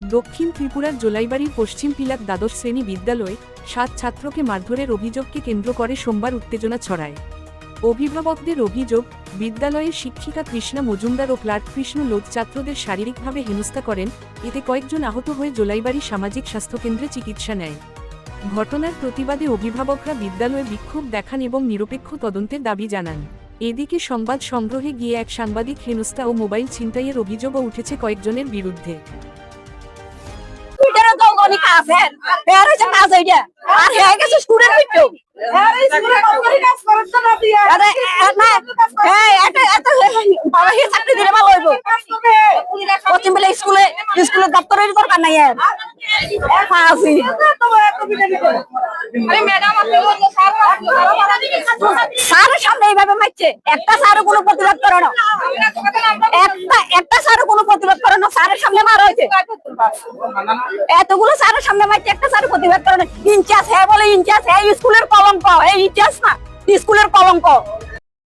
দক্ষিণ ত্রিপুরার জোলাইবাড়ির পশ্চিম পিলাক দ্বাদশ শ্রেণী বিদ্যালয়ে 7 ছাত্রকে মারধরের অভিযোগকে কেন্দ্র করে সোমবার উত্তেজনা ছড়ায়। অভিভাবকদের অভিযোগ, বিদ্যালয়ের শিক্ষিকা কৃষ্ণা মজুমদার ও ক্লার্ক কৃষ্ণ লোধ ছাত্রদের শারীরিকভাবে হেনস্থা করেন, এতে কয়েকজন আহত হয়ে জোলাইবাড়ি সামাজিক স্বাস্থ্যকেন্দ্রে চিকিৎসা নেয়। ঘটনার প্রতিবাদে অভিভাবকরা বিদ্যালয়ে বিক্ষোভ দেখান এবং নিরপেক্ষ তদন্তের দাবি জানান। এদিকে সংবাদ সংগ্রহে গিয়ে এক সাংবাদিক হেনস্থা ও মোবাইল ছিনতাইয়ের অভিযোগও উঠেছে কয়েকজনের বিরুদ্ধে। স্যারের সামনে এইভাবে মারছে, একটা স্যারও কোনো প্রতিবাদ করে না, একটা স্যারও কোনো প্রতিবাদ করে না। স্যারের সামনে মারা হয়েছে, এতগুলো স্যারের সামনে মারছে, একটা স্যারও প্রতিবাদ করে না। ইনচার্জ হ্যাঁ বলে ইনচার্জ, হ্যাঁ স্কুলের কলঙ্ক, এই ইনচার্জ না স্কুলের কলঙ্ক।